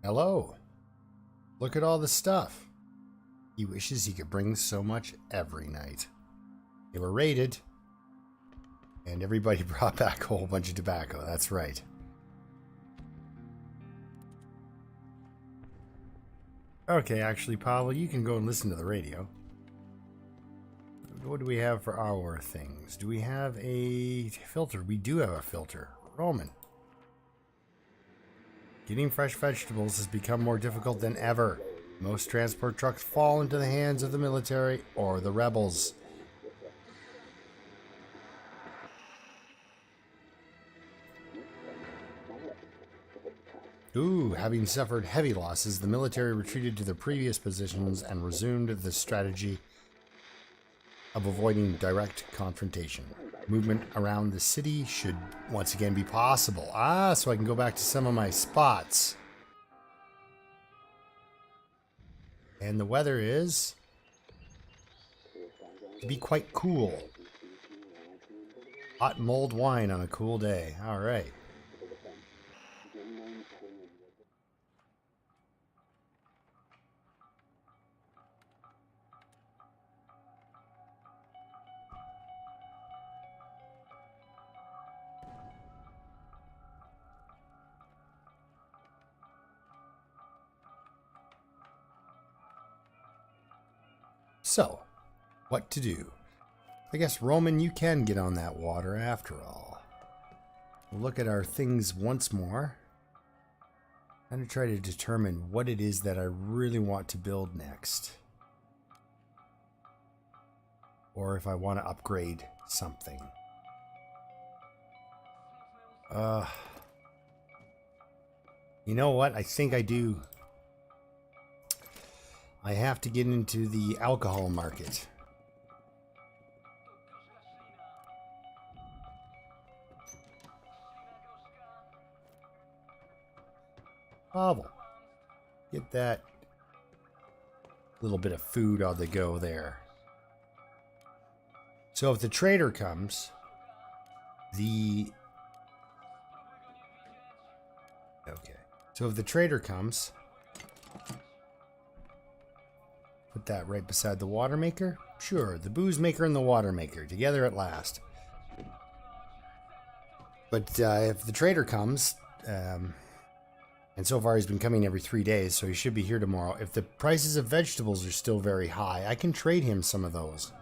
Hello. Look at all the stuff. He wishes he could bring so much every night. They were raided, and everybody brought back a whole bunch of tobacco. That's right. Okay, actually, Pavel, you can go and listen to the radio. What do we have for our things? Do we have a filter? We do have a filter. Roman. Getting fresh vegetables has become more difficult than ever. Most transport trucks fall into the hands of the military or the rebels. Having suffered heavy losses, the military retreated to their previous positions and resumed the strategy of avoiding direct confrontation. Movement around the city should once again be possible. So I can go back to some of my spots. And the weather is to be quite cool. Hot mulled wine on a cool day. All right. So, what to do? I guess, Roman, you can get on that water after all. We'll look at our things once more. I'm going to try to determine what it is that I really want to build next. Or if I want to upgrade something. You know what? I think I do. I have to get into the alcohol market. Pavel, get that little bit of food on the go there. So if the trader comes, So if the trader comes, put that right beside the water maker. Sure, the booze maker and the water maker together at last. But if the trader comes, and so far he's been coming every 3 days, so he should be here tomorrow. If the prices of vegetables are still very high, I can trade him some of those.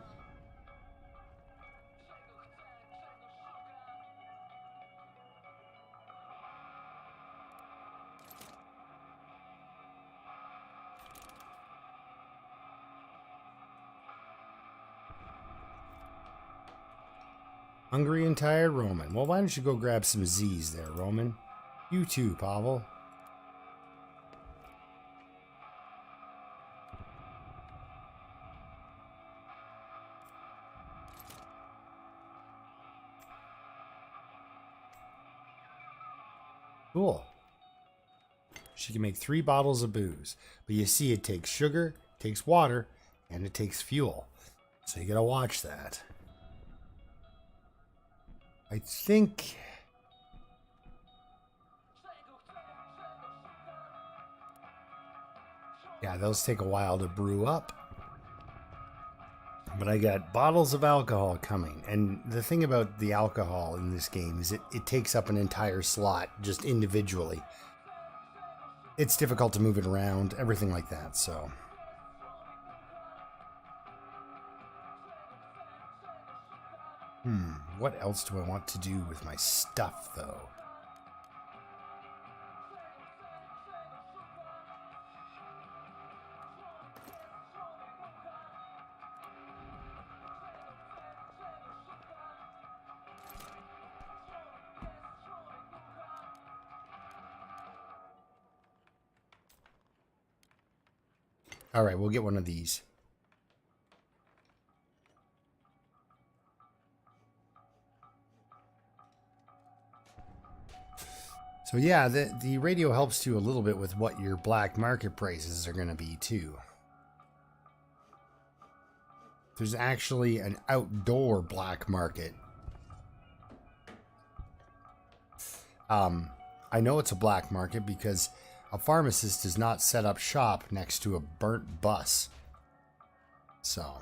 Hungry and tired, Roman. Well, why don't you go grab some Z's there, Roman? You too, Pavel. Cool. She can make 3 bottles of booze. But you see, it takes sugar, it takes water, and it takes fuel. So you gotta watch that. I think... yeah, those take a while to brew up. But I got bottles of alcohol coming. And the thing about the alcohol in this game is it takes up an entire slot just individually. It's difficult to move it around, everything like that, so... what else do I want to do with my stuff, though? All right, we'll get one of these. So yeah, the radio helps you a little bit with what your black market prices are going to be too. There's actually an outdoor black market. I know it's a black market because a pharmacist does not set up shop next to a burnt bus. So,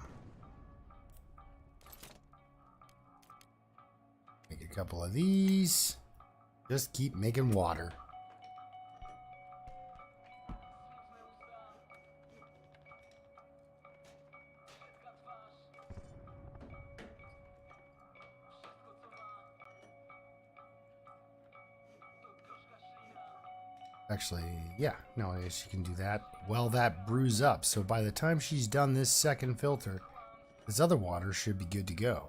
make a couple of these. Just keep making water. Actually, yeah, no, I guess you can do that. Well, that brews up, so by the time she's done this second filter, this other water should be good to go.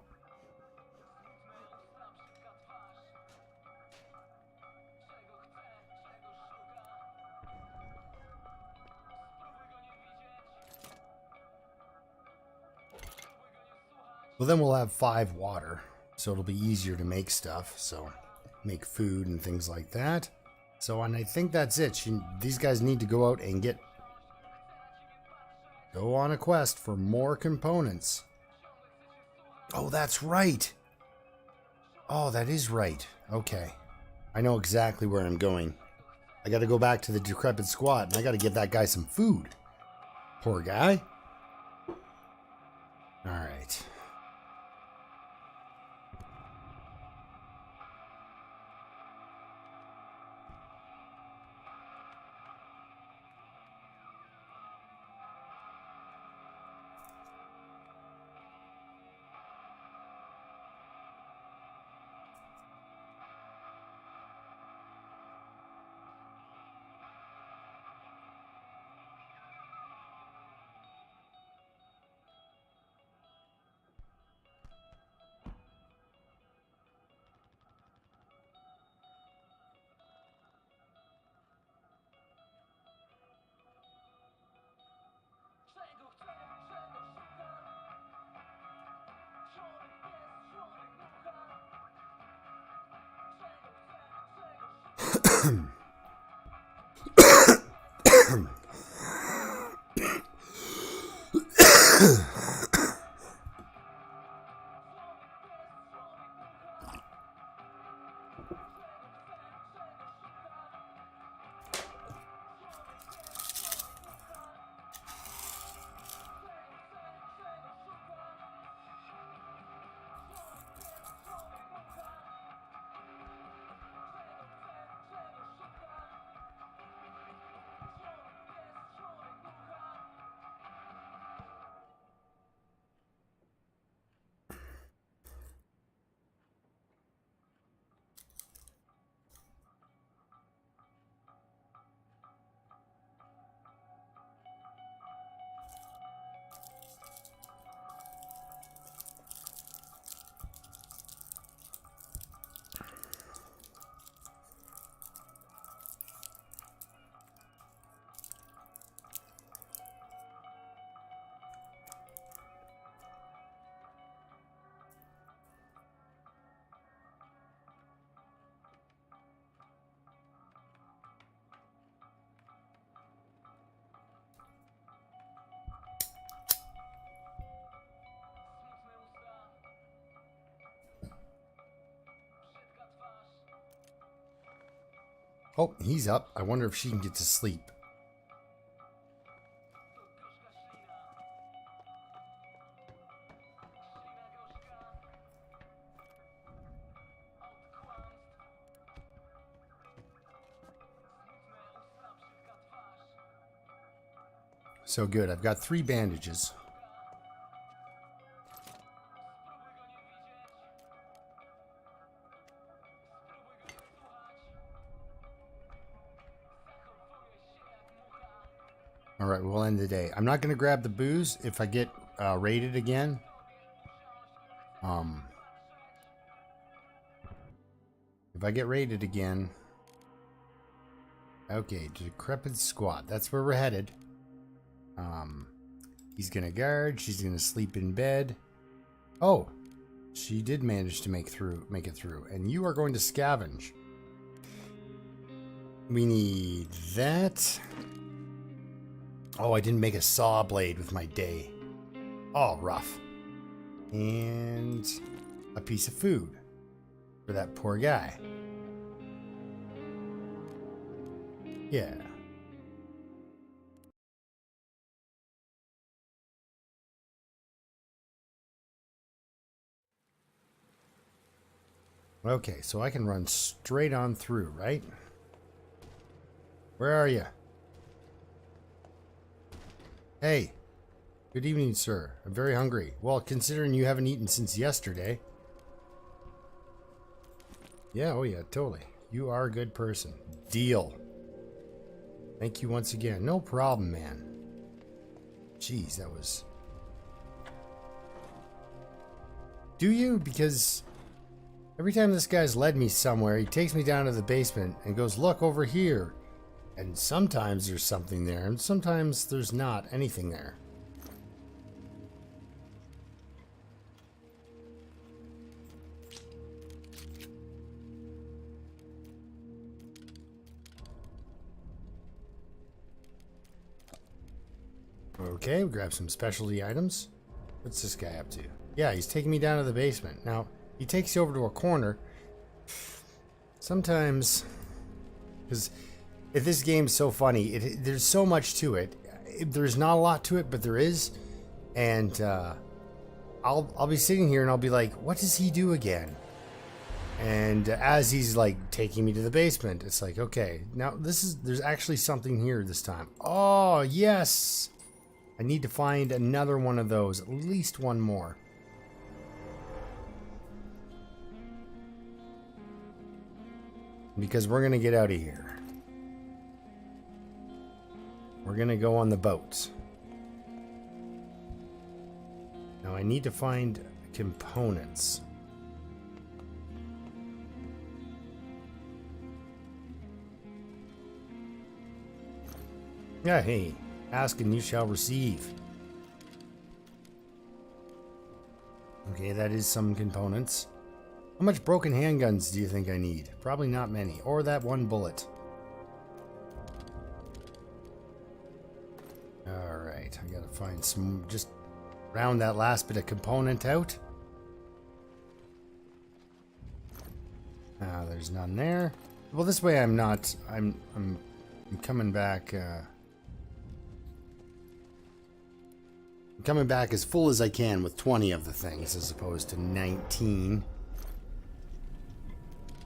Well, then we'll have 5 water, so it'll be easier to make stuff, so make food and things like that. So, and I think that's it. These guys need to go out and go on a quest for more components. Oh, that's right. Oh, that is right. Okay. I know exactly where I'm going. I gotta go back to the decrepit squat and I gotta give that guy some food. Poor guy. Alright. Oh, he's up. I wonder if she can get to sleep. So good. I've got 3 bandages. All right, we'll end the day. I'm not going to grab the booze if I get raided again. If I get raided again. Okay, decrepit squat. That's where we're headed. He's going to guard. She's going to sleep in bed. Oh, she did manage to make it through. And you are going to scavenge. We need that. Oh, I didn't make a saw blade with my day. Oh, rough. And a piece of food for that poor guy. Yeah. Okay, so I can run straight on through, right? Where are you? Hey. Good evening, sir. I'm very hungry. Well, considering you haven't eaten since yesterday. Yeah, oh yeah, totally. You are a good person. Deal. Thank you once again. No problem, man. Jeez, that was... Do you? Because every time this guy's led me somewhere, he takes me down to the basement and goes, look over here. And sometimes there's something there, and sometimes there's not anything there. Okay, we grab some specialty items. What's this guy up to? Yeah, he's taking me down to the basement. Now, he takes you over to a corner. Sometimes, because this game's so funny, there's so much to it. There's not a lot to it, but there is. And I'll be sitting here and I'll be like, what does he do again? And as he's like taking me to the basement, it's like, okay, now there's actually something here this time. Oh, yes. I need to find another one of those, at least one more. Because we're going to get out of here. We're going to go on the boats. Now I need to find components. Yeah, hey. Ask and you shall receive. Okay, that is some components. How much broken handguns do you think I need? Probably not many. Or that one bullet. Alright, I gotta find some... Just round that last bit of component out. There's none there. Well, this way I'm not... I'm coming back... coming back as full as I can with 20 of the things as opposed to 19.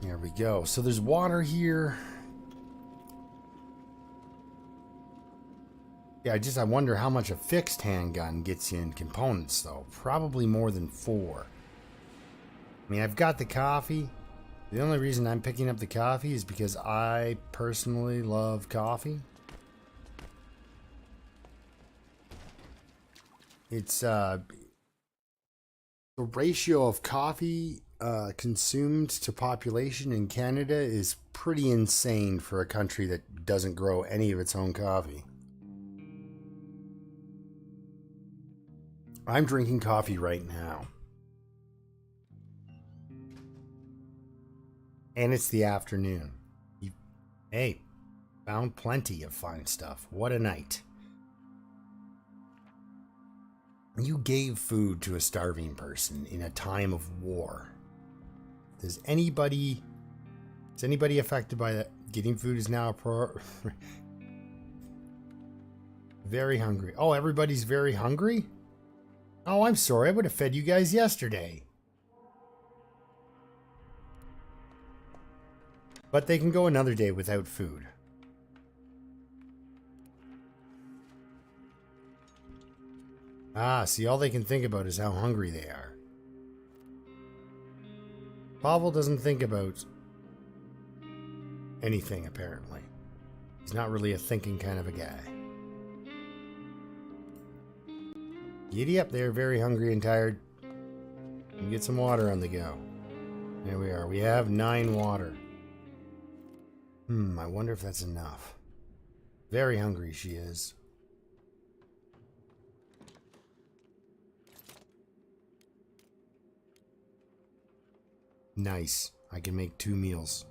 There we go. So there's water here. Yeah, I wonder how much a fixed handgun gets you in components, though. Probably more than 4. I mean, I've got the coffee. The only reason I'm picking up the coffee is because I personally love coffee. It's the ratio of coffee consumed to population in Canada is pretty insane for a country that doesn't grow any of its own coffee. I'm drinking coffee right now. And it's the afternoon. Hey, found plenty of fine stuff. What a night. You gave food to a starving person in a time of war. Is anybody affected by that? Getting food is now a very hungry. Oh, everybody's very hungry? Oh, I'm sorry. I would have fed you guys yesterday. But they can go another day without food. Ah, see, all they can think about is how hungry they are. Pavel doesn't think about anything, apparently. He's not really a thinking kind of a guy. Giddy up there, very hungry and tired. And get some water on the go. There we are. We have 9 water. I wonder if that's enough. Very hungry she is. Nice. I can make 2 meals.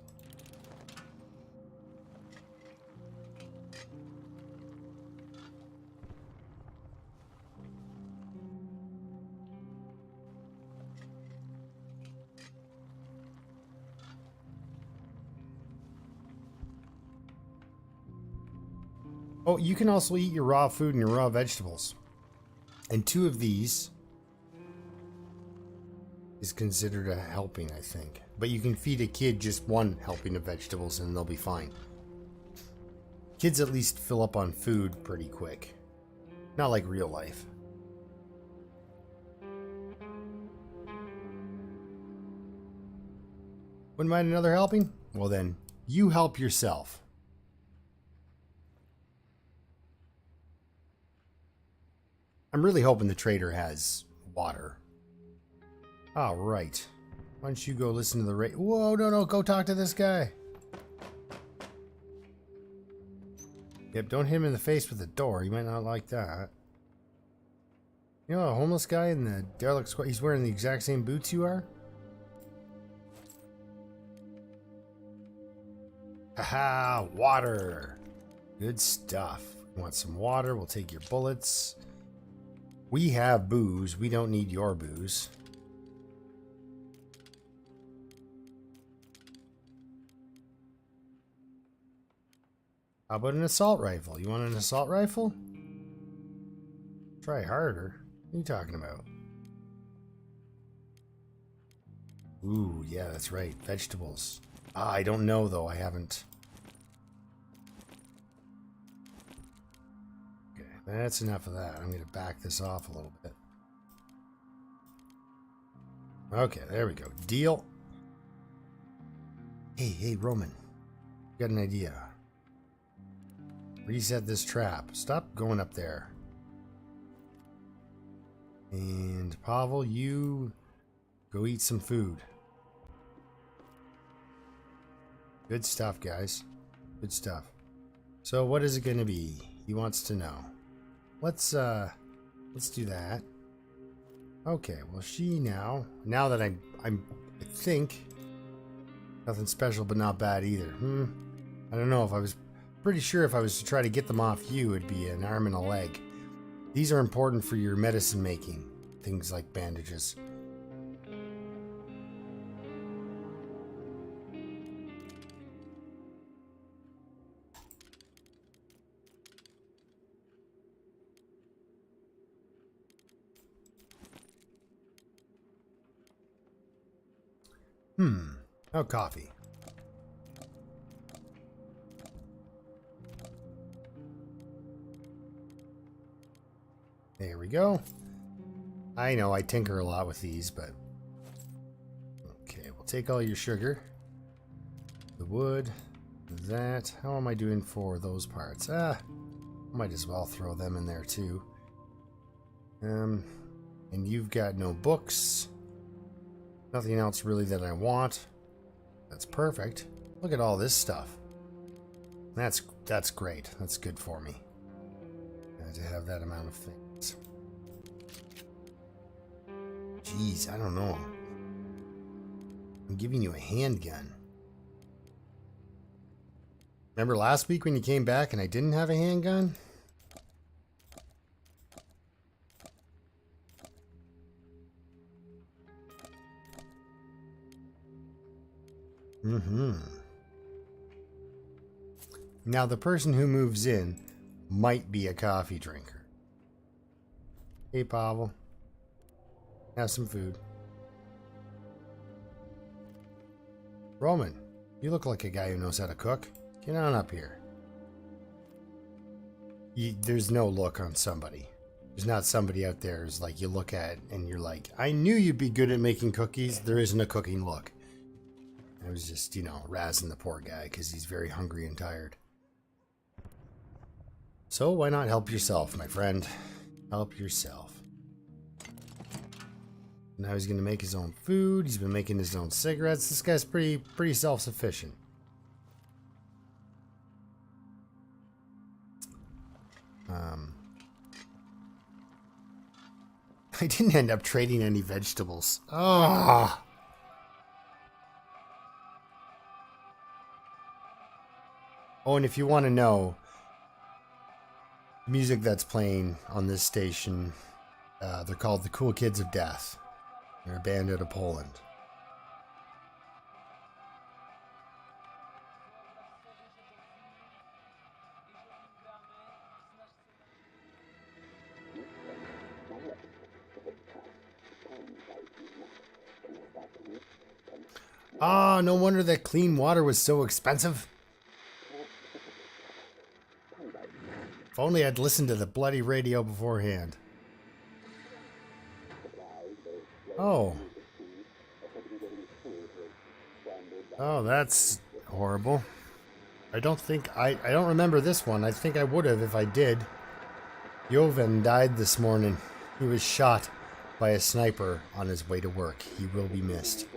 Oh, you can also eat your raw food and your raw vegetables. And 2 of these is considered a helping, I think. But you can feed a kid just 1 helping of vegetables and they'll be fine. Kids at least fill up on food pretty quick. Not like real life. Wouldn't mind another helping? Well then, you help yourself. I'm really hoping the trader has water. All right. Why don't you go listen to the radio? Whoa, no, go talk to this guy. Yep, don't hit him in the face with the door. He might not like that. You know, a homeless guy in the derelict square, he's wearing the exact same boots you are? Haha, water. Good stuff. Want some water? We'll take your bullets. We have booze. We don't need your booze. How about an assault rifle? You want an assault rifle? Try harder. What are you talking about? Ooh, yeah, that's right. Vegetables. I don't know, though. I haven't. Okay, that's enough of that. I'm going to back this off a little bit. Okay, there we go. Deal. Hey, Roman. Got an idea. Reset this trap. Stop going up there. And Pavel, you go eat some food. Good stuff, guys. Good stuff. So what is it going to be? He wants to know. Let's do that. Okay, well now that I think nothing special but not bad either. I don't know. If I was pretty sure if I was to try to get them off you, it'd be an arm and a leg. These are important for your medicine making. Things like bandages. Oh, coffee. There we go. I know I tinker a lot with these, but... Okay, we'll take all your sugar. The wood. That. How am I doing for those parts? Might as well throw them in there too. And you've got no books. Nothing else really that I want. That's perfect. Look at all this stuff. That's great. That's good for me. To have that amount of things. Jeez, I don't know. I'm giving you a handgun. Remember last week when you came back and I didn't have a handgun? Now the person who moves in might be a coffee drinker. Hey, Pavel. Have some food. Roman, you look like a guy who knows how to cook. Get on up here. There's no look on somebody. There's not somebody out there who's like you look at and you're like, I knew you'd be good at making cookies. There isn't a cooking look. I was just, razzing the poor guy because he's very hungry and tired. So why not help yourself, my friend? Help yourself. Now he's going to make his own food. He's been making his own cigarettes. This guy's pretty self-sufficient. I didn't end up trading any vegetables. Oh. Oh, and if you want to know, music that's playing on this station, they're called the Cool Kids of Death. They're a band out of Poland. Ah, no wonder that clean water was so expensive. If only I'd listened to the bloody radio beforehand. Oh. Oh, that's horrible. I don't remember this one. I think I would have if I did. Joven died this morning. He was shot by a sniper on his way to work. He will be missed.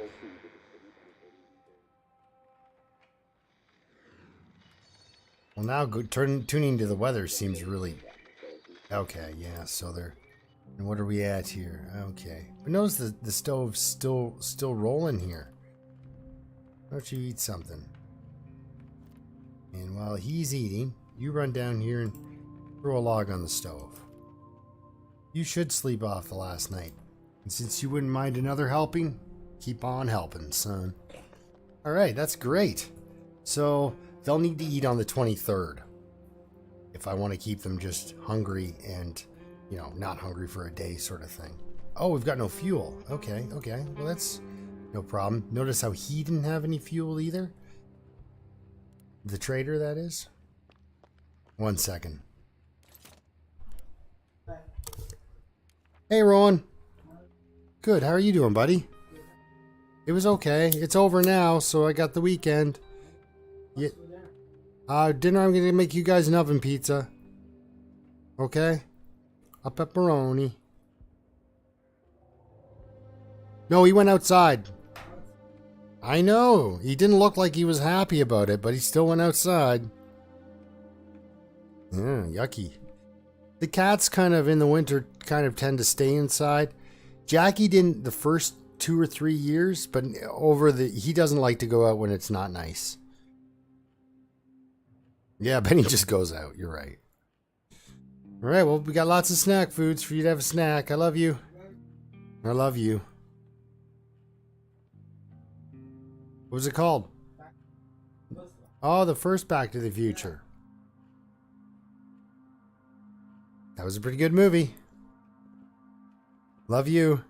Well, now tuning to the weather seems really... Okay, yeah, so they're... And what are we at here? Okay. But notice the stove's still rolling here. Why don't you eat something? And while he's eating, you run down here and throw a log on the stove. You should sleep off the last night. And since you wouldn't mind another helping, keep on helping, son. Alright, that's great. So... They'll need to eat on the 23rd if I want to keep them just hungry and, you know, not hungry for a day sort of thing. Oh, we've got no fuel. Okay. Well, that's no problem. Notice how he didn't have any fuel either? The trader, that is. 1 second. Hey, Rowan. Good. How are you doing, buddy? It was okay. It's over now, so I got the weekend. Yeah. Dinner, I'm going to make you guys an oven pizza. Okay? A pepperoni. No, he went outside. I know. He didn't look like he was happy about it, but he still went outside. Yeah, yucky. The cats kind of in the winter kind of tend to stay inside. Jackie didn't the first 2 or 3 years, but he doesn't like to go out when it's not nice. Yeah, Benny just goes out. You're right. All right, well, we got lots of snack foods for you to have a snack. I love you. I love you. What was it called? Oh, the first Back to the Future. That was a pretty good movie. Love you.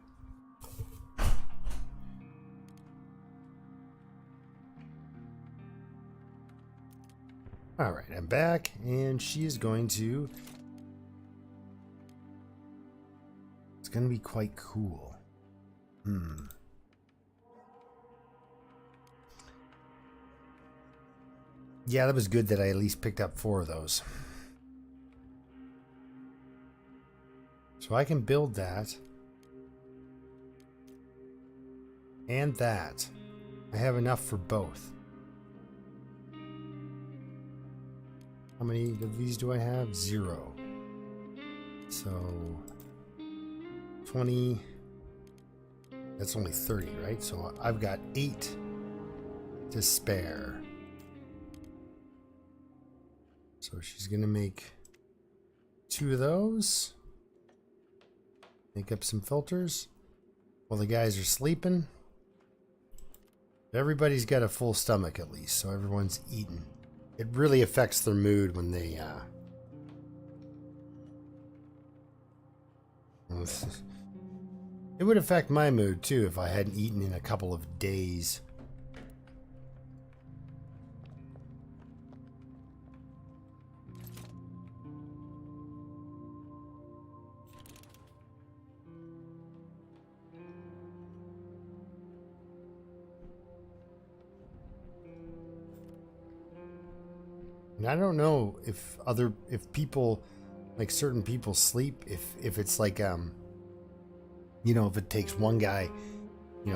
All right, I'm back, and she is going to... It's going to be quite cool. Yeah, that was good that I at least picked up 4 of those. So I can build that. And that. I have enough for both. How many of these do I have? 0. So 20. That's only 30, right? So I've got 8 to spare. So she's gonna make 2 of those. Make up some filters while the guys are sleeping. Everybody's got a full stomach at least, so everyone's eating. It really affects their mood when they, It would affect my mood, too, if I hadn't eaten in a couple of days. And I don't know if people, like certain people sleep, if it's like, you know, if it takes one guy,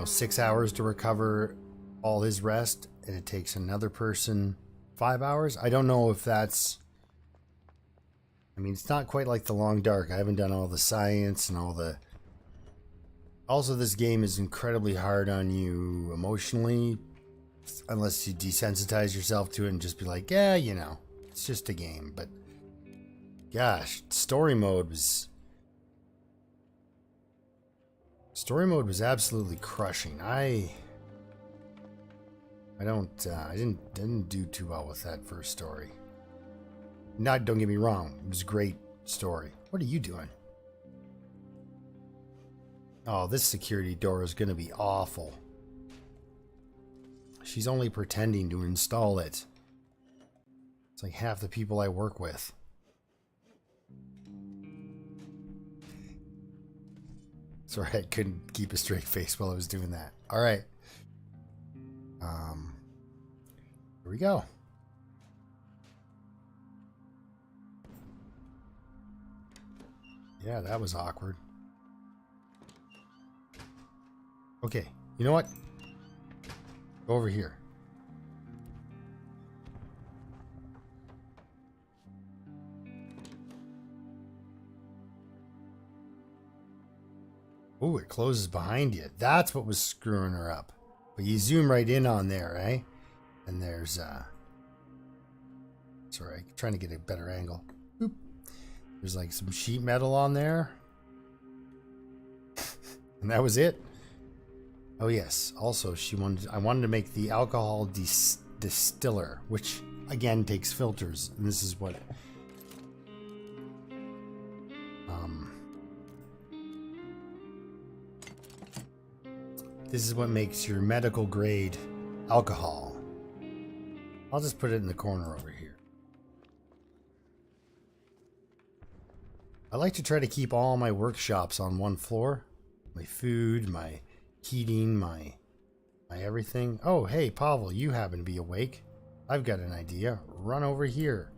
6 hours to recover all his rest and it takes another person 5 hours. I don't know if that's, I mean, it's not quite like The Long Dark. I haven't done all the science and all the, also this game is incredibly hard on you emotionally. Unless you desensitize yourself to it and just be like, yeah, it's just a game. But gosh, story mode was absolutely crushing. I didn't do too well with that first story. Don't get me wrong, it was a great story. What are you doing? Oh, this security door is going to be awful. she's only pretending to install it. It's like half the people I work with. Sorry, I couldn't keep a straight face while I was doing that. All right. Here we go. Yeah, that was awkward. Okay, you know what? Go over here. Oh, it closes behind you. That's what was screwing her up. But you zoom right in on there, eh? And there's, sorry, I'm trying to get a better angle. Boop. There's like some sheet metal on there. And that was it. Oh yes. Also, I wanted to make the alcohol distiller, which again takes filters. And this is what this is what makes your medical grade alcohol. I'll just put it in the corner over here. I like to try to keep all my workshops on one floor. My food, my heating, my everything. Oh, hey, Pavel, you happen to be awake. I've got an idea. Run over here.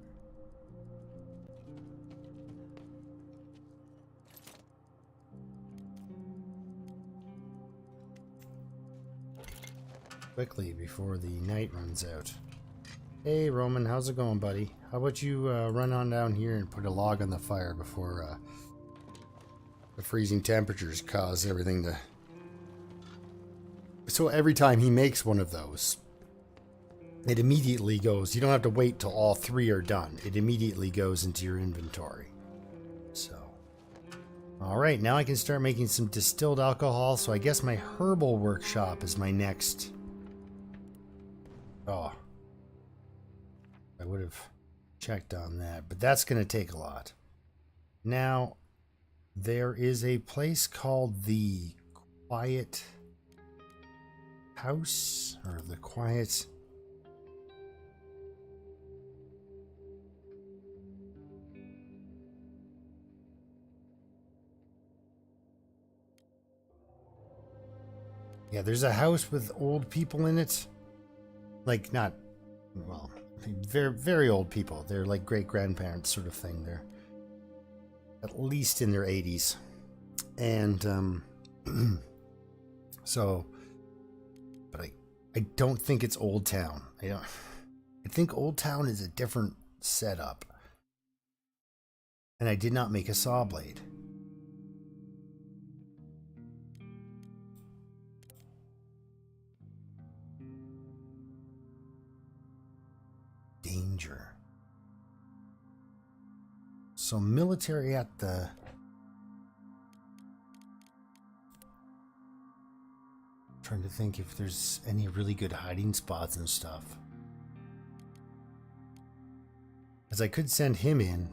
Quickly before the night runs out. Hey, Roman, how's it going, buddy? How about you run on down here and put a log on the fire before the freezing temperatures cause everything to... So every time he makes one of those, it immediately goes... You don't have to wait till all three are done. It immediately goes into your inventory. So... Alright, now I can start making some distilled alcohol, so I guess my herbal workshop is my next... Oh. I would have checked on that, but that's going to take a lot. Now, there is a place called the Quiet House, or the Quiet... Yeah, there's a house with old people in it. Like, not, well, very, very old people. They're like great-grandparents sort of thing. They're at least in their 80s. And, so, but I don't think it's Old Town. I think Old Town is a different setup. And I did not make a saw blade. Danger. So military at the... Trying to think if there's any really good hiding spots and stuff. As I could send him in.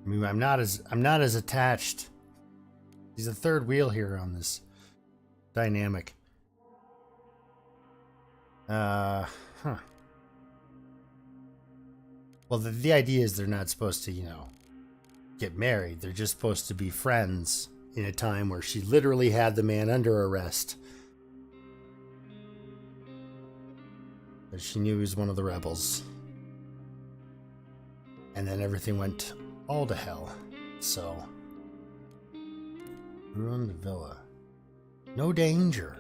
I mean, I'm not as attached. He's a third wheel here on this dynamic. Huh. Well, the idea is they're not supposed to, get married. They're just supposed to be friends in a time where she literally had the man under arrest. But she knew he was one of the rebels. And then everything went all to hell. So, ruined the villa. No danger.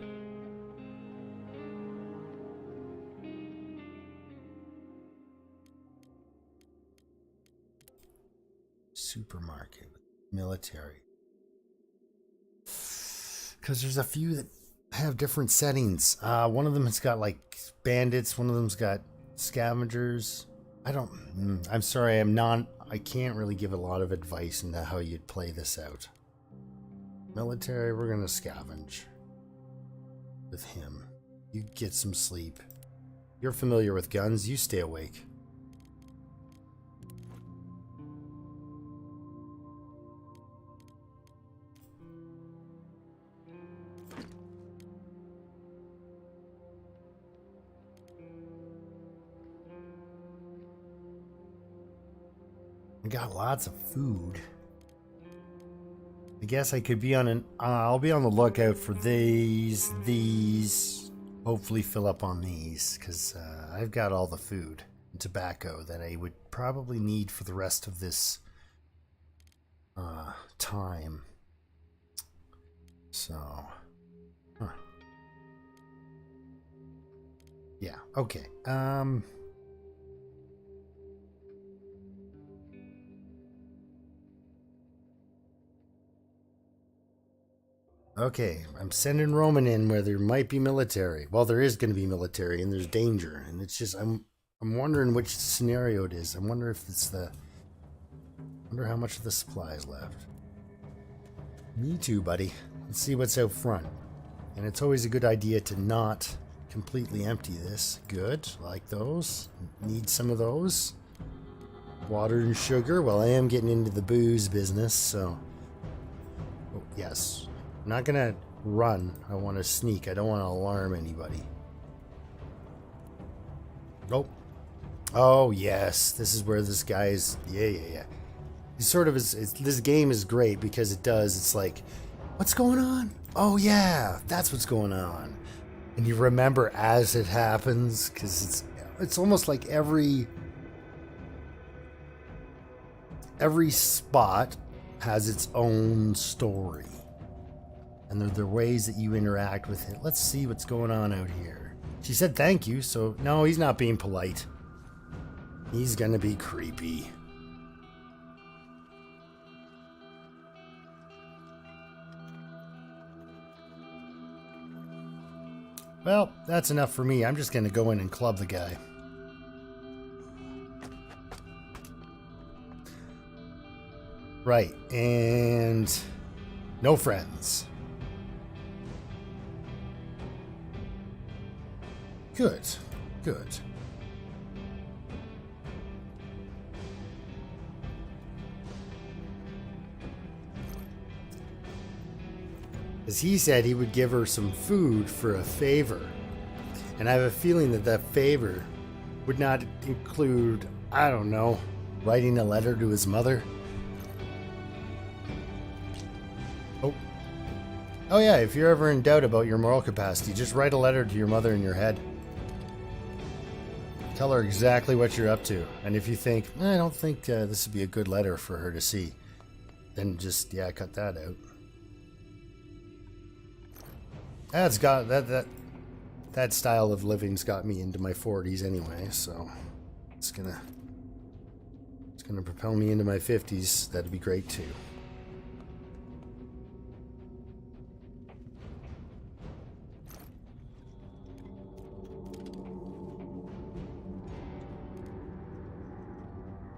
Supermarket, military. Because there's a few that have different settings. One of them has got like bandits. One of them's got scavengers. I'm sorry. I can't really give a lot of advice into how you'd play this out. Military, we're gonna scavenge with him. You get some sleep. You're familiar with guns. You stay awake. I got lots of food. I guess I could be on an... I'll be on the lookout for these. Hopefully fill up on these, because I've got all the food and tobacco that I would probably need for the rest of this time. So... Huh. Yeah, okay. Okay, I'm sending Roman in where there might be military. Well, there is going to be military, and there's danger, and it's just I'm wondering which scenario it is. I wonder if it's the. Wonder how much of the supplies left. Me too, buddy. Let's see what's out front. And it's always a good idea to not completely empty this. Good, like those. Need some of those. Water and sugar. Well, I am getting into the booze business, so. Oh, yes. I'm not gonna run. I want to sneak. I don't want to alarm anybody. Nope. Oh, yes. This is where this guy's... Yeah. He's sort of... this game is great because it does. It's like, what's going on? Oh, yeah. That's what's going on. And you remember as it happens, because it's almost like every spot has its own story. And there are ways that you interact with it. Let's see what's going on out here. She said thank you, so no, he's not being polite. He's gonna be creepy. Well, that's enough for me. I'm just gonna go in and club the guy. Right, and no friends. Good. As he said he would give her some food for a favor. And I have a feeling that favor would not include, I don't know, writing a letter to his mother. Oh yeah, if you're ever in doubt about your moral capacity, just write a letter to your mother in your head. Tell her exactly what you're up to. And if you think, I don't think this would be a good letter for her to see, then just, yeah, cut that out. That's got that style of living's got me into my 40s anyway, so it's gonna propel me into my 50s. That'd be great too.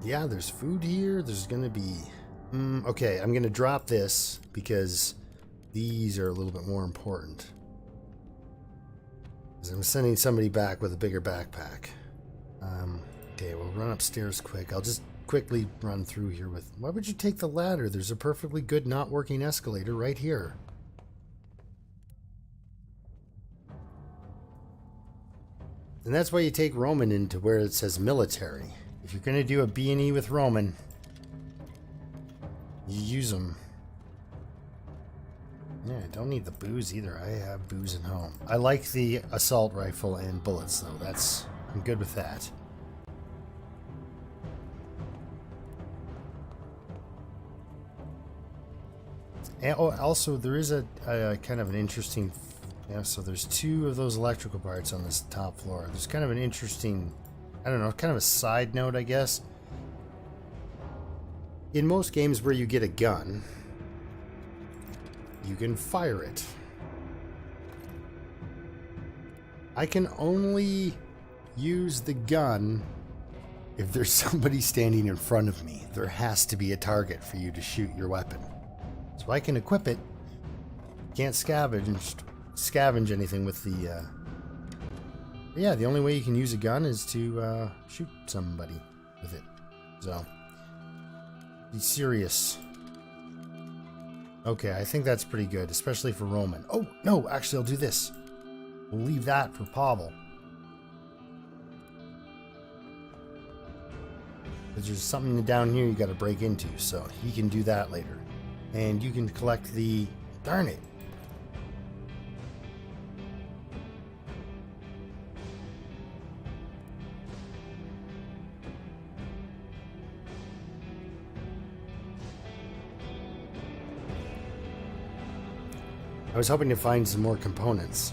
Yeah, there's food here. There's gonna be... okay, I'm gonna drop this because these are a little bit more important. Because I'm sending somebody back with a bigger backpack. Okay, we'll run upstairs quick. I'll just quickly run through here with... Why would you take the ladder? There's a perfectly good not working escalator right here. And that's why you take Roman into where it says military. If you're going to do a B&E with Roman, you use them. Yeah, I don't need the booze either. I have booze at home. I like the assault rifle and bullets, though. I'm good with that. And, oh, also, there is a kind of an interesting... Yeah, so there's two of those electrical parts on this top floor. There's kind of an interesting... I don't know, kind of a side note, I guess. In most games where you get a gun, you can fire it. I can only use the gun if there's somebody standing in front of me. There has to be a target for you to shoot your weapon. So I can equip it. Can't scavenge anything with the... Yeah, the only way you can use a gun is to shoot somebody with it. So, be serious. Okay, I think that's pretty good, especially for Roman. Oh, no, actually I'll do this. We'll leave that for Pavel. because there's something down here you got to break into, so he can do that later. And you can collect the... Darn it! I was hoping to find some more components.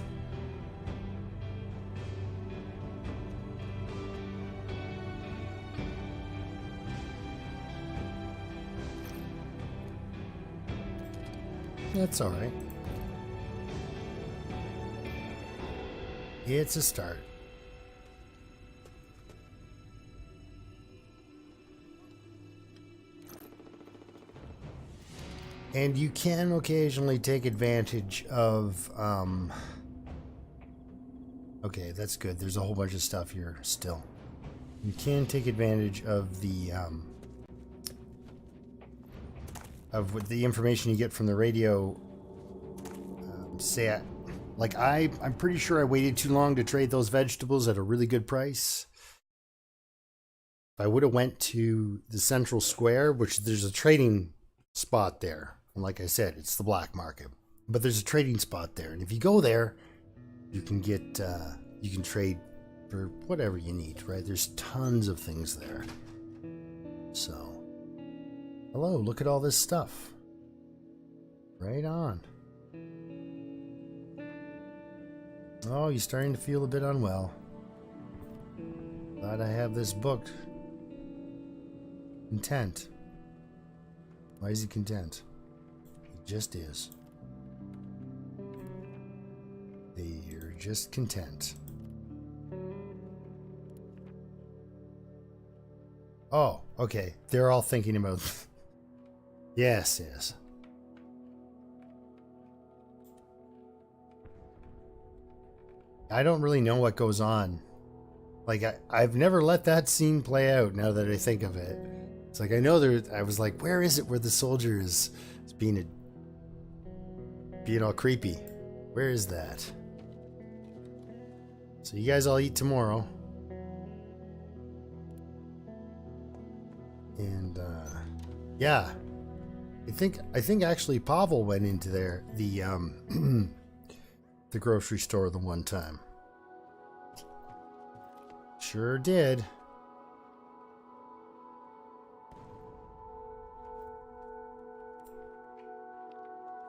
That's alright. It's a start. And you can occasionally take advantage of, okay, that's good. There's a whole bunch of stuff here still. You can take advantage of the information you get from the radio. Like I'm pretty sure I waited too long to trade those vegetables at a really good price. If I would have went to the central square, which there's a trading spot there. And like I said, it's the black market. But there's a trading spot there. And if you go there, you can get, you can trade for whatever you need, right? There's tons of things there. So, hello, look at all this stuff. Right on. Oh, you're starting to feel a bit unwell. Glad I have this book. Content. Why is he content? He just is. They're just content. Oh, okay. They're all thinking about... Yes, yes. I don't really know what goes on. Like, I've never let that scene play out now that I think of it. It's like, I know there... I was like, where is it where the soldier is being all creepy? Where is that? So you guys all eat tomorrow. And, yeah. I think actually Pavel went into there, the grocery store the one time. Sure did.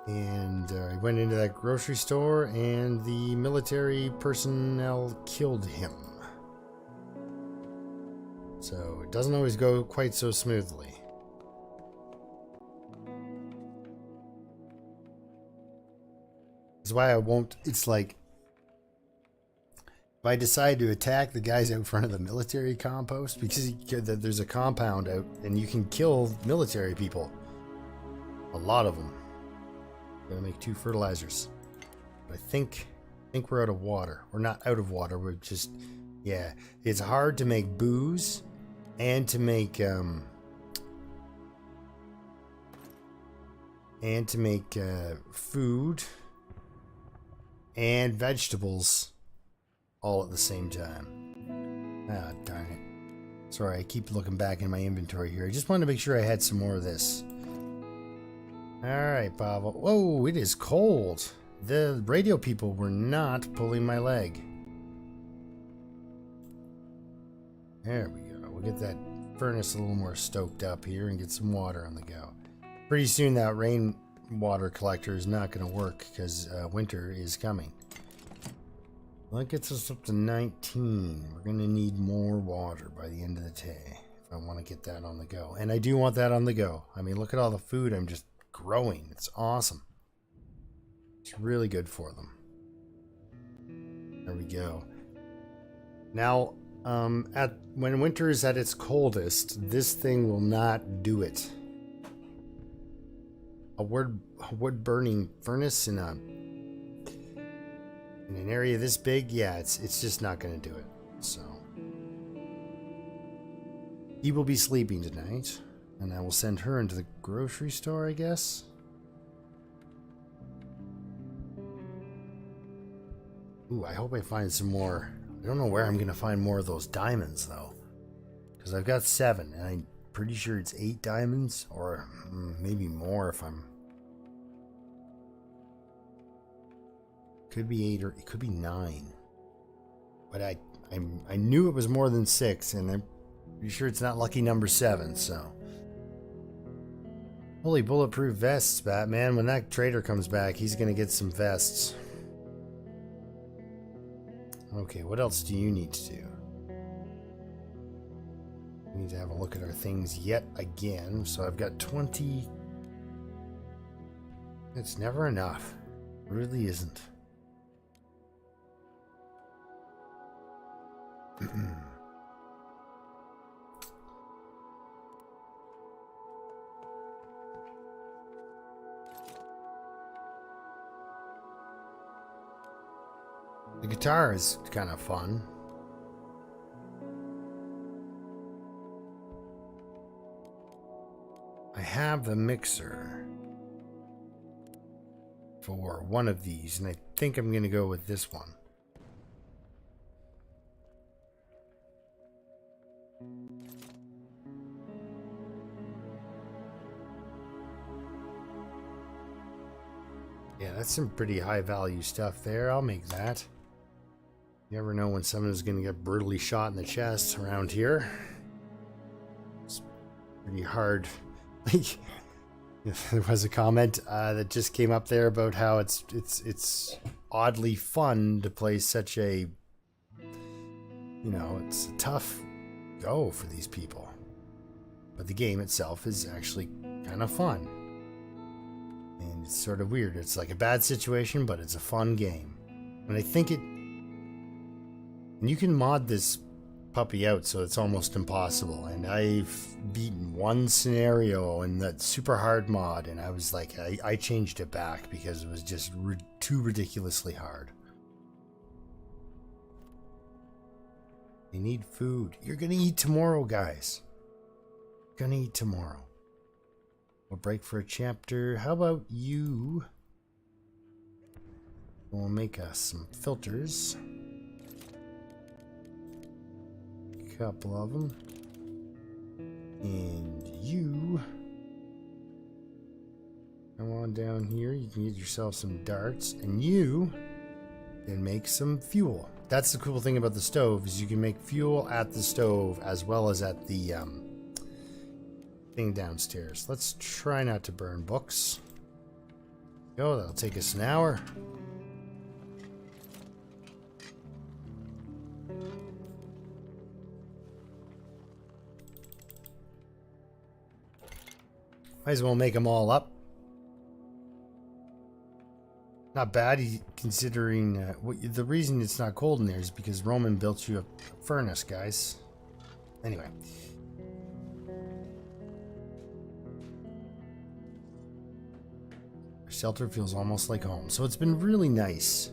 And he went into that grocery store and the military personnel killed him. So it doesn't always go quite so smoothly. That's why I won't, it's like, if I decide to attack the guys out front of the military compost, because there's a compound out and you can kill military people. A lot of them. Gonna make 2 fertilizers. But I think we're out of water. We're not out of water, we're just, yeah. It's hard to make booze and to make, food and vegetables all at the same time. Ah, darn it. Sorry, I keep looking back in my inventory here. I just wanted to make sure I had some more of this. Alright, Pavel. Whoa, it is cold. The radio people were not pulling my leg. There we go. We'll get that furnace a little more stoked up here and get some water on the go. Pretty soon that rainwater collector is not going to work because winter is coming. Well, that gets us up to 19. We're going to need more water by the end of the day if I want to get that on the go. And I do want that on the go. I mean, look at all the food I'm just growing. It's awesome. It's really good for them. There we go. Now, when winter is at its coldest, this thing will not do it. A wood burning furnace in an area this big, yeah, it's just not going to do it. So he will be sleeping tonight, and I will send her into the grocery store, I guess. Ooh, I hope I find some more. I don't know where I'm going to find more of those diamonds, though. Because I've got 7, and pretty sure it's 8 diamonds, or maybe more if I'm... Could be 8 or it could be 9. But I knew it was more than 6, and I'm pretty sure it's not lucky number 7, so... Holy bulletproof vests, Batman. When that trader comes back, he's gonna get some vests. Okay, what else do you need to do? We need to have a look at our things yet again. So I've got 20. It's never enough. It really isn't. The guitar is kind of fun. I have the mixer for one of these, and I think I'm going to go with this one. Yeah, that's some pretty high value stuff there. I'll make that. You never know when someone is going to get brutally shot in the chest around here. It's pretty hard. There was a comment that just came up there about how it's oddly fun to play such a, it's a tough go for these people. But the game itself is actually kind of fun. And it's sort of weird. It's like a bad situation, but it's a fun game. And I think and you can mod this puppy out so it's almost impossible. And I've beaten one scenario in that super hard mod, and I was like, I changed it back because it was just too ridiculously hard. You need food. You're gonna eat tomorrow, guys. You're gonna eat tomorrow. We'll break for a chapter. How about you? We'll make us some filters. Couple of them, and you come on down here. You can get yourself some darts, and you can make some fuel. That's the cool thing about the stove, is you can make fuel at the stove as well as at the thing downstairs. Let's try not to burn books. Go, that'll take us an hour. Might as well make them all up. Not bad, considering the reason it's not cold in there is because Roman built you a furnace, guys. Anyway. Our shelter feels almost like home. So it's been really nice.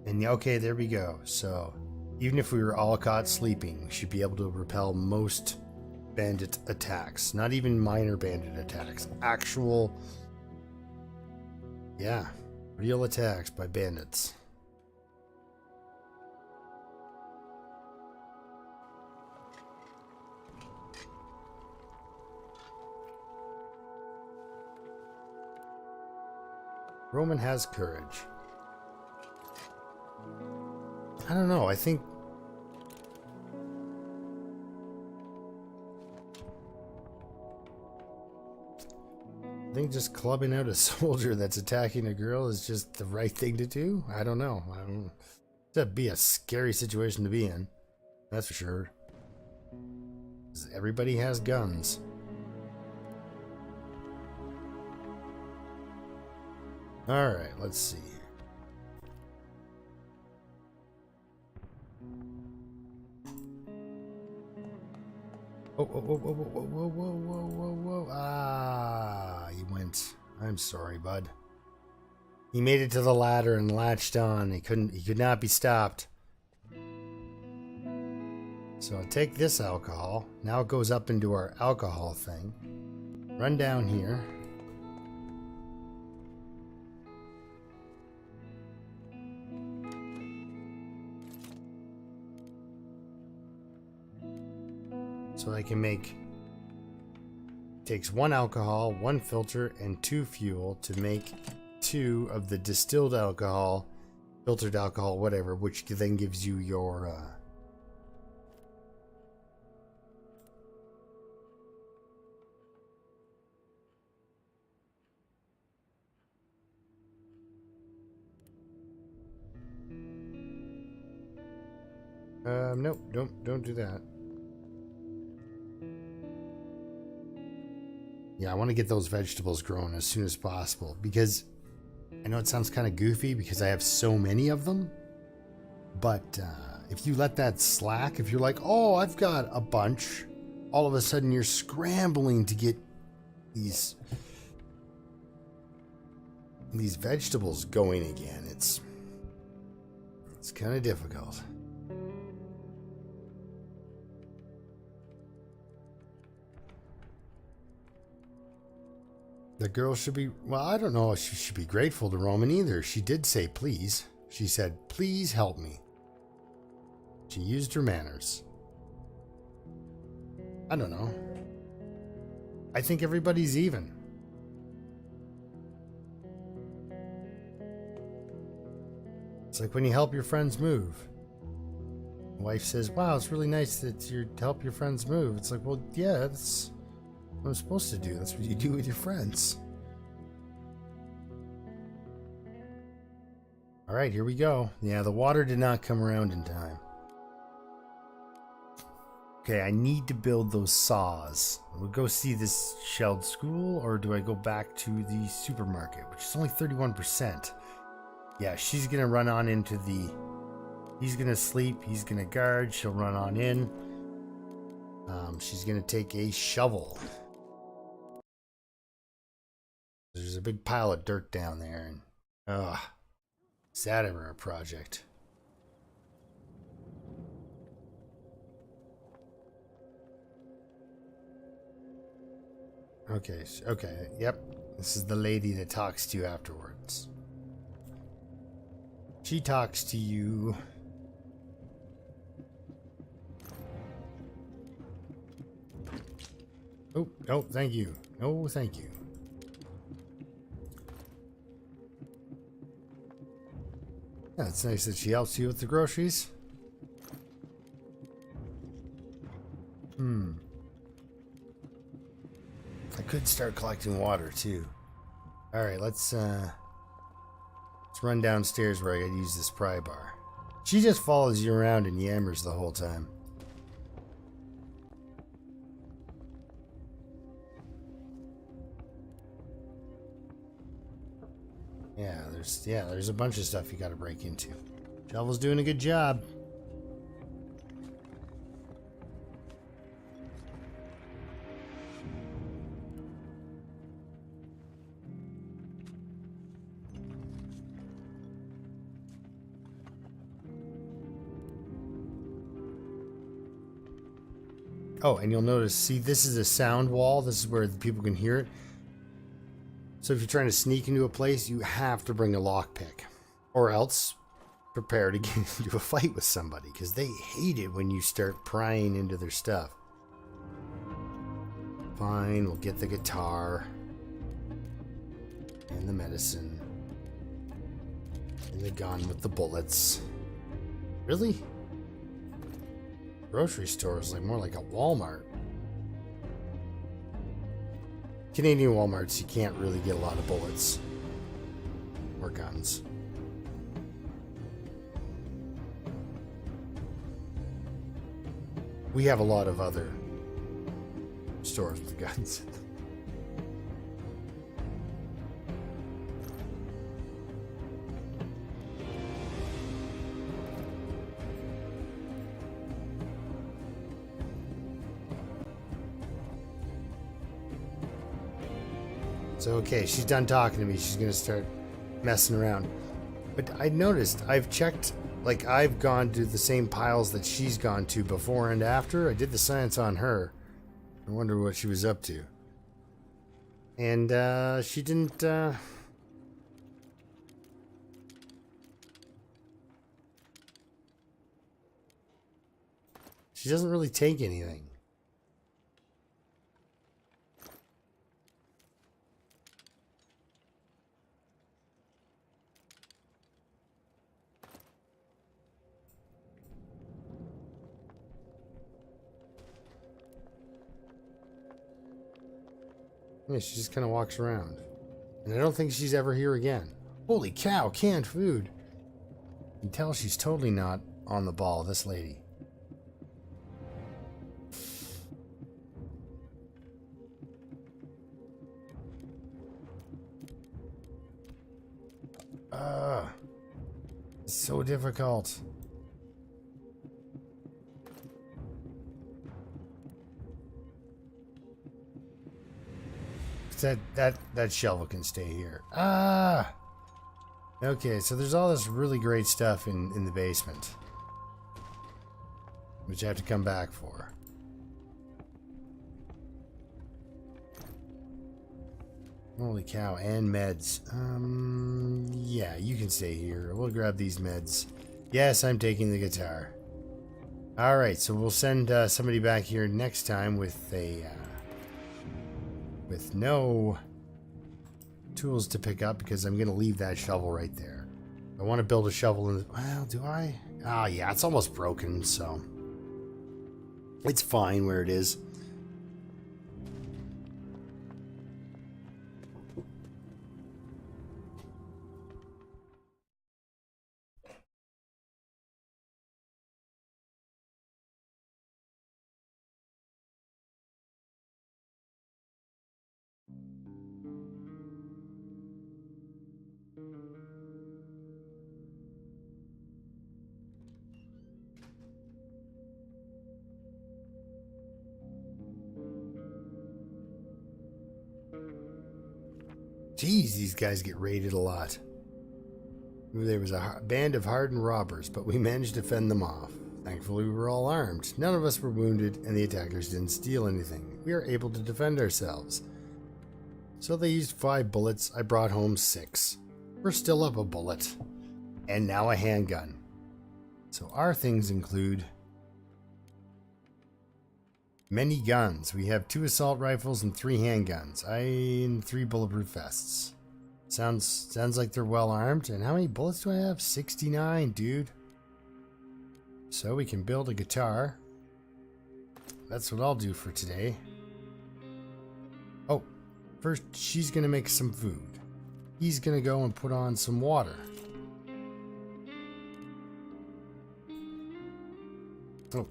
And okay, there we go. So even if we were all caught sleeping, we should be able to repel most bandit attacks. Not even minor bandit attacks. Actual, yeah, real attacks by bandits. Roman has courage. I don't know, I think just clubbing out a soldier that's attacking a girl is just the right thing to do. I don't know. That'd be a scary situation to be in. That's for sure. 'Cause everybody has guns. Alright, let's see. Oh, whoa, whoa, whoa, whoa, whoa, whoa, whoa, whoa, whoa. Ah, he went. I'm sorry, bud. He made it to the ladder and latched on. He could not be stopped. So I take this alcohol. Now it goes up into our alcohol thing. Run down here. So I can make Takes 1 alcohol, 1 filter, and 2 fuel to make 2 of the distilled alcohol, filtered alcohol, whatever, which then gives you your nope, don't do that. Yeah, I want to get those vegetables growing as soon as possible because I know it sounds kind of goofy because I have so many of them, but if you let that slack, if you're like, oh, I've got a bunch, all of a sudden you're scrambling to get these vegetables going again. It's kind of difficult. The girl should be, well, I don't know if she should be grateful to Roman either. She did say please. She said, please help me. She used her manners. I don't know. I think everybody's even. It's like when you help your friends move. The wife says, wow, it's really nice that you help your friends move. It's like, well, yeah, that's what I'm supposed to do. That's what you do with your friends. All right, here we go. Yeah, the water did not come around in time. Okay, I need to build those saws. We'll go see this shelled school, or do I go back to the supermarket, which is only 31%. Yeah, she's going to run on into the... He's going to sleep. He's going to guard. She'll run on in. She's going to take a shovel. There's a big pile of dirt down there. And, is that ever a project? Okay, okay, yep. This is the lady that talks to you afterwards. She talks to you. Oh, no, thank you. No, thank you. Yeah, it's nice that she helps you with the groceries. I could start collecting water too. Alright, let's run downstairs where I gotta use this pry bar. She just follows you around and yammers the whole time. Yeah, there's a bunch of stuff you gotta break into. Shovel's doing a good job. Oh, and you'll notice, see, this is a sound wall. This is where the people can hear it. So if you're trying to sneak into a place, you have to bring a lockpick. Or else, prepare to get into a fight with somebody, because they hate it when you start prying into their stuff. Fine, we'll get the guitar. And the medicine. And the gun with the bullets. Really? Grocery store is like more like a Walmart. Canadian Walmarts, you can't really get a lot of bullets or guns. We have a lot of other stores with guns. So, okay, she's done talking to me. She's going to start messing around. But I noticed, I've checked, like, I've gone to the same piles that she's gone to before and after. I did the science on her. I wonder what she was up to. And, she didn't, she doesn't really take anything. Yeah, she just kind of walks around. And I don't think she's ever here again. Holy cow, canned food. You can tell she's totally not on the ball, this lady. It's so difficult. That shovel can stay here. Okay, so there's all this really great stuff in the basement, which I have to come back for. Holy cow, and meds. Yeah, you can stay here. We'll grab these meds. Yes, I'm taking the guitar. Alright, so we'll send somebody back here next time with no tools to pick up, because I'm going to leave that shovel right there. I want to build a shovel in the... Well, do I? Oh, yeah, it's almost broken, so... It's fine where it is. Jeez, these guys get raided a lot. There was a band of hardened robbers, but we managed to fend them off. Thankfully, we were all armed. None of us were wounded, and the attackers didn't steal anything. We were able to defend ourselves. So they used 5 bullets. I brought home 6. We're still up a bullet. And now a handgun. So our things include many guns. We have 2 assault rifles and 3 handguns. And 3 bulletproof vests. Sounds like they're well armed. And how many bullets do I have? 69, dude. So we can build a guitar. That's what I'll do for today. Oh, first she's gonna make some food. He's gonna go and put on some water. Oh.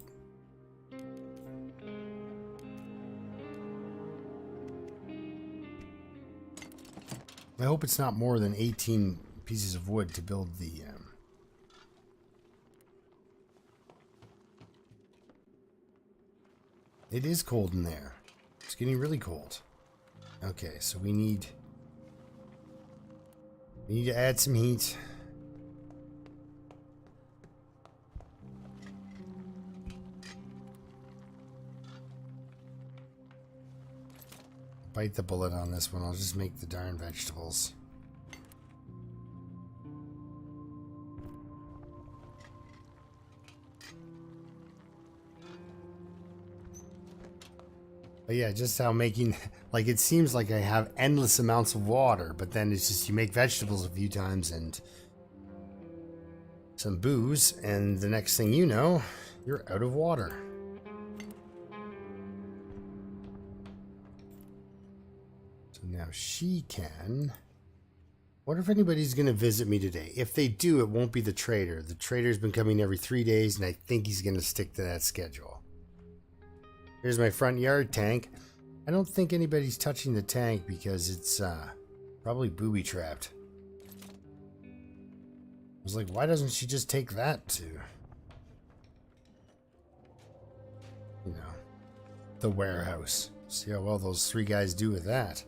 I hope it's not more than 18 pieces of wood to build the... It is cold in there. It's getting really cold. Okay, so we need to add some heat. Bite the bullet on this one. I'll just make the darn vegetables. But yeah, just how making, like, it seems like I have endless amounts of water, but then it's just you make vegetables a few times and some booze, and the next thing you know, you're out of water. So now she can... Wonder if anybody's going to visit me today. If they do, it won't be the trader. The trader's been coming every 3 days, and I think he's going to stick to that schedule. Here's my front yard tank. I don't think anybody's touching the tank because it's probably booby-trapped. I was like, why doesn't she just take that to, you know, the warehouse? See how well those 3 guys do with that.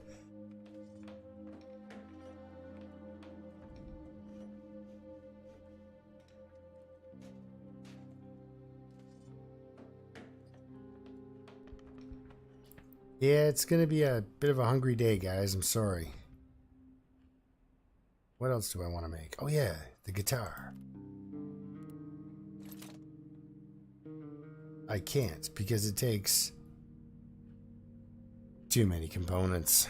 Yeah, it's going to be a bit of a hungry day, guys. I'm sorry. What else do I want to make? Oh, yeah, the guitar. I can't because it takes too many components.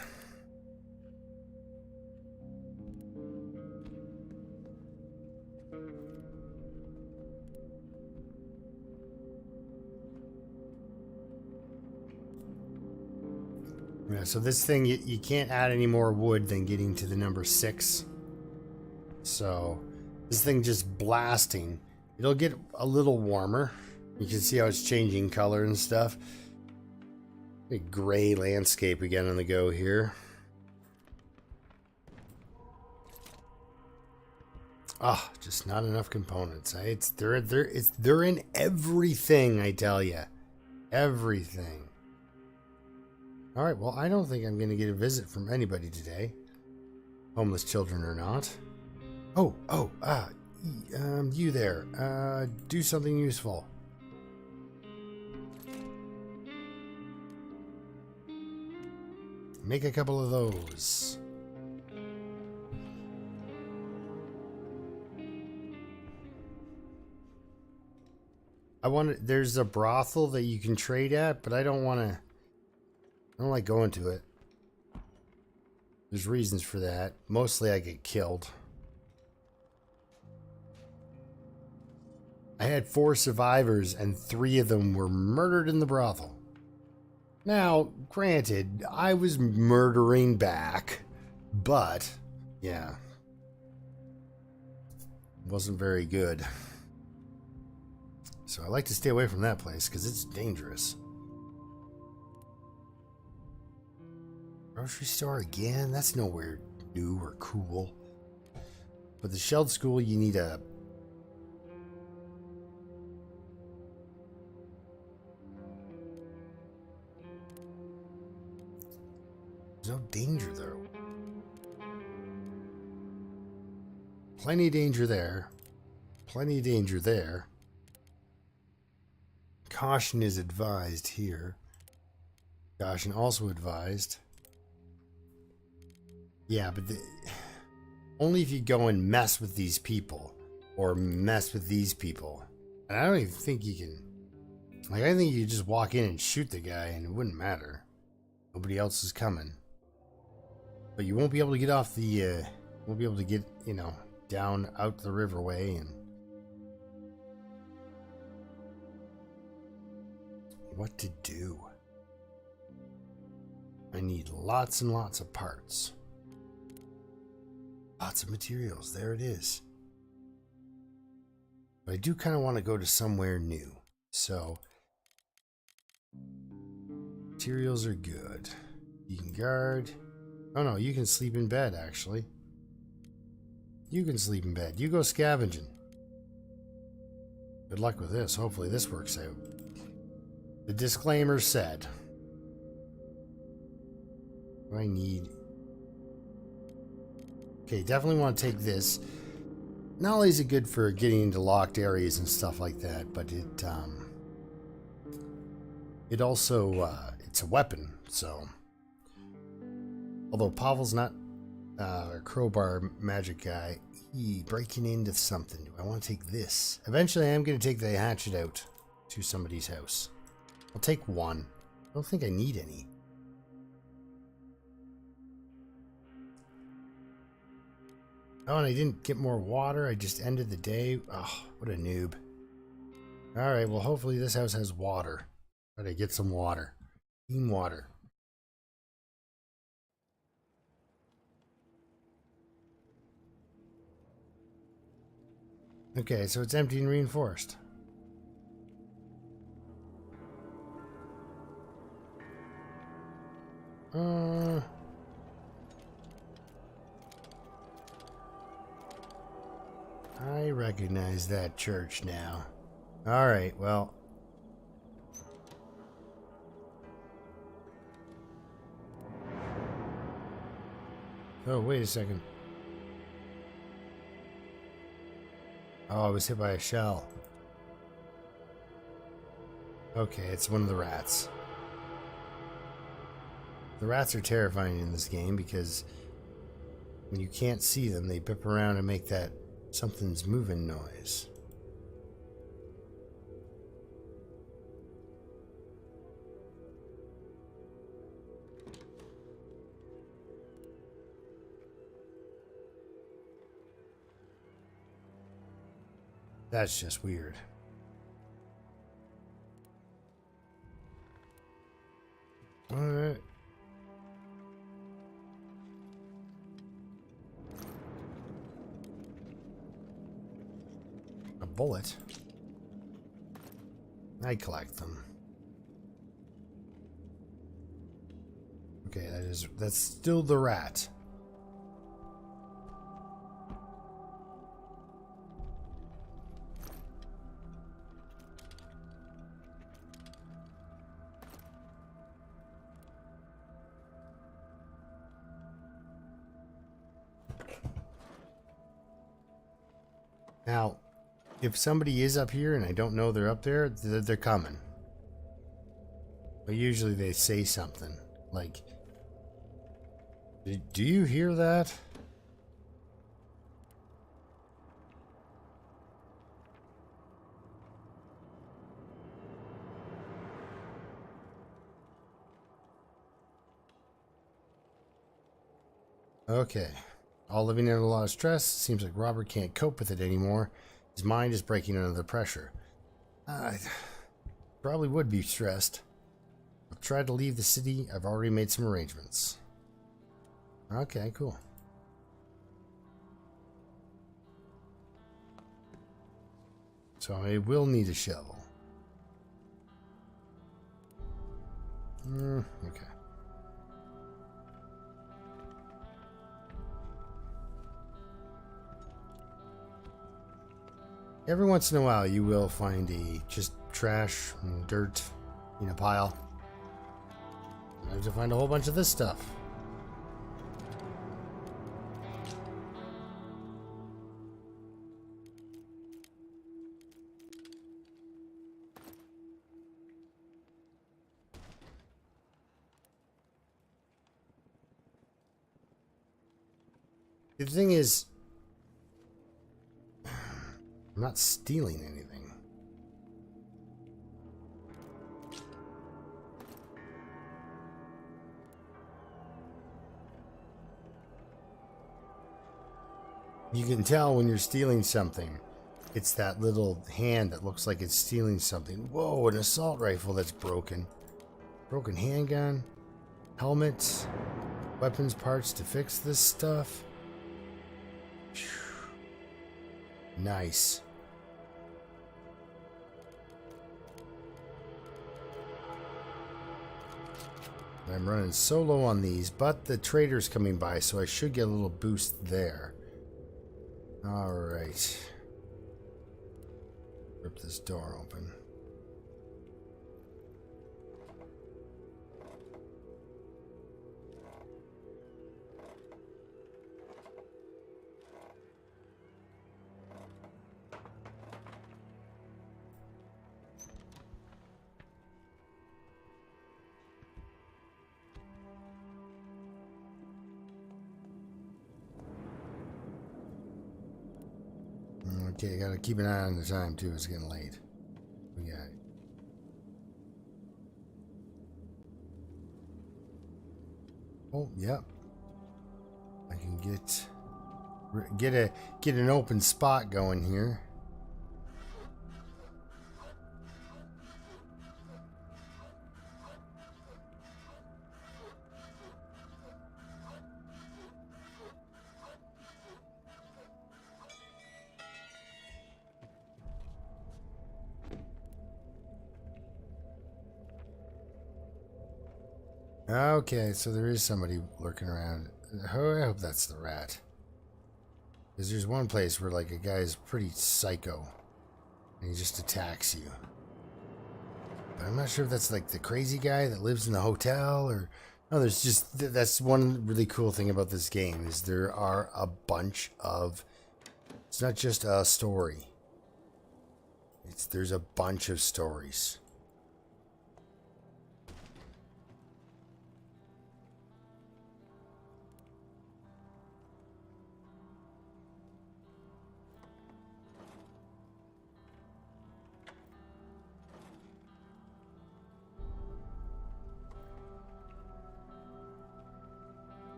Yeah, so this thing, you can't add any more wood than getting to the number 6. So this thing just blasting. It'll get a little warmer. You can see how it's changing color and stuff. Big gray landscape again on the go here. Ah, just not enough components. They're in everything, I tell you. Everything. All right, well, I don't think I'm going to get a visit from anybody today. Homeless children or not. You there. Do something useful. Make a couple of those. There's a brothel that you can trade at, but I don't like going to it. There's reasons for that. Mostly I get killed. I had 4 survivors and 3 of them were murdered in the brothel. Now, granted, I was murdering back, but yeah, it wasn't very good. So I like to stay away from that place because it's dangerous. Grocery store again? That's nowhere new or cool. For the Shelled School, you need a... There's no danger, though. Plenty of danger there. Plenty of danger there. Caution is advised here. Caution also advised. Yeah, but only if you go and mess with these people. Or mess with these people. And I don't even think you can... Like, I think you could just walk in and shoot the guy and it wouldn't matter. Nobody else is coming. But you won't be able to get off the... won't be able to get, you know, down out the riverway and... What to do? I need lots and lots of parts. Lots of materials. There it is. But I do kind of want to go to somewhere new. So, materials are good. You can guard. Oh no, you can sleep in bed actually. You can sleep in bed. You go scavenging. Good luck with this. Hopefully this works out. The disclaimer said. I need... Okay, definitely want to take this. Not only is it good for getting into locked areas and stuff like that, but it also, it's a weapon, so... Although Pavel's not a crowbar magic guy, breaking into something. Do I want to take this? Eventually I'm going to take the hatchet out to somebody's house. I'll take one. I don't think I need any. Oh, and I didn't get more water. I just ended the day. Oh, what a noob. Alright, well, hopefully this house has water. Try to get some water. Clean water. Okay, so it's empty and reinforced. I recognize that church now. Alright, well. Oh, wait a second. Oh, I was hit by a shell. Okay, it's one of the rats. The rats are terrifying in this game because when you can't see them, they bip around and make that something's moving noise. That's just weird. Alright. A bullet? I collect them. Okay, that's still the rat. Now, if somebody is up here and I don't know they're up there, they're coming. But usually they say something like, "Do you hear that?" Okay. All living under a lot of stress. Seems like Robert can't cope with it anymore. His mind is breaking under the pressure. I probably would be stressed. I'll try to leave the city. I've already made some arrangements. Okay, cool. So I will need a shovel. Okay. Every once in a while, you will find just trash and dirt in a pile. I have to find a whole bunch of this stuff. The thing is, I'm not stealing anything. You can tell when you're stealing something. It's that little hand that looks like it's stealing something. Whoa, an assault rifle that's broken. Broken handgun. Helmets. Weapons parts to fix this stuff. Nice. I'm running so low on these, but the trader's coming by, so I should get a little boost there. Alright. Rip this door open. Okay, gotta keep an eye on the time too. It's getting late. We got. Oh, yep. I can get an open spot going here. Okay, so there is somebody lurking around. Oh, I hope that's the rat. Because there's one place where, like, a guy is pretty psycho. And he just attacks you. But I'm not sure if that's, like, the crazy guy that lives in the hotel or... No, there's just... That's one really cool thing about this game, is there are a bunch of... It's not just a story. There's a bunch of stories.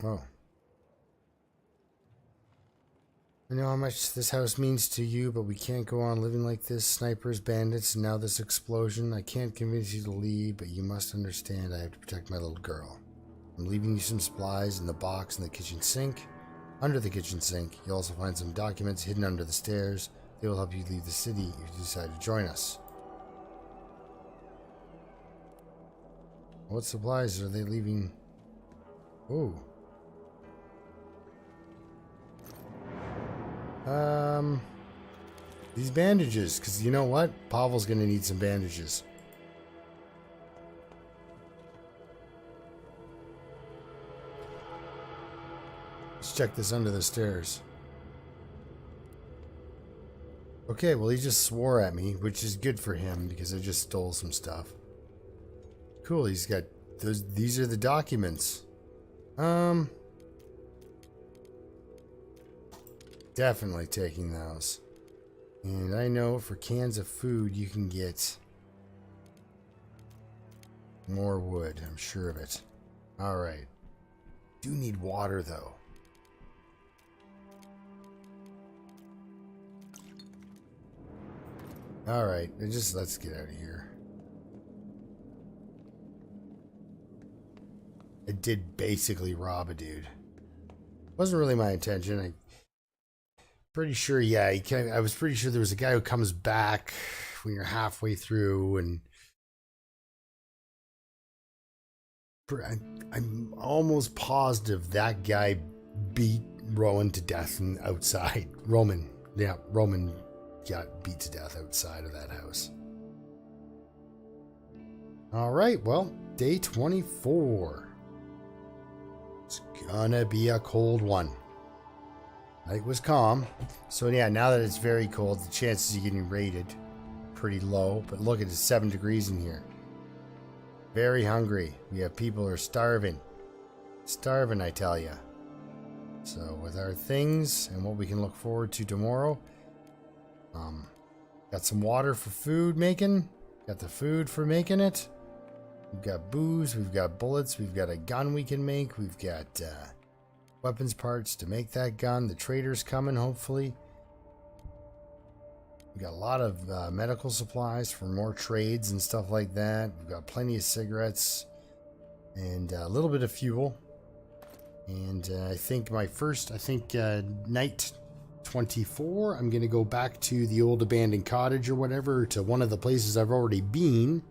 Oh. I know how much this house means to you, but we can't go on living like this. Snipers, bandits, and now this explosion. I can't convince you to leave, but you must understand I have to protect my little girl. I'm leaving you some supplies in the box in the kitchen sink. Under the kitchen sink, you'll also find some documents hidden under the stairs. They will help you leave the city if you decide to join us. What supplies are they leaving? Oh. These bandages, because you know what? Pavel's gonna need some bandages. Let's check this under the stairs. Okay, well he just swore at me, which is good for him because I just stole some stuff. Cool, he's got those. These are the documents. Definitely taking those. And I know for cans of food you can get more wood. I'm sure of it. Alright. Do need water though. Alright, let's get out of here. I did basically rob a dude. Wasn't really my intention. Pretty sure, yeah, I was pretty sure there was a guy who comes back when you're halfway through, and I'm almost positive that guy beat Rowan to death outside. Roman got beat to death outside of that house. Alright, well, day 24. It's gonna be a cold one. Night was calm. So yeah, now that it's very cold, the chances of getting raided are pretty low. But look, it's 7 degrees in here. Very hungry. We have people who are starving. Starving, I tell ya. So with our things and what we can look forward to tomorrow, got some water for food making. Got the food for making it. We've got booze. We've got bullets. We've got a gun we can make. We've got weapons parts to make that gun. The trader's coming, hopefully. We've got a lot of medical supplies for more trades and stuff like that. We've got plenty of cigarettes and a little bit of fuel. And I think night 24, I'm going to go back to the old abandoned cottage or whatever, to one of the places I've already been.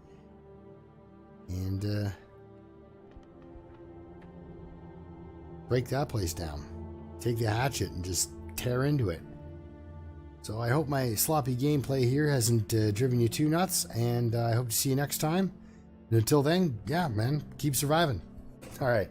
And break that place down. Take the hatchet and just tear into it. So I hope my sloppy gameplay here hasn't driven you too nuts, and I hope to see you next time. And until then, yeah, man, keep surviving. All right.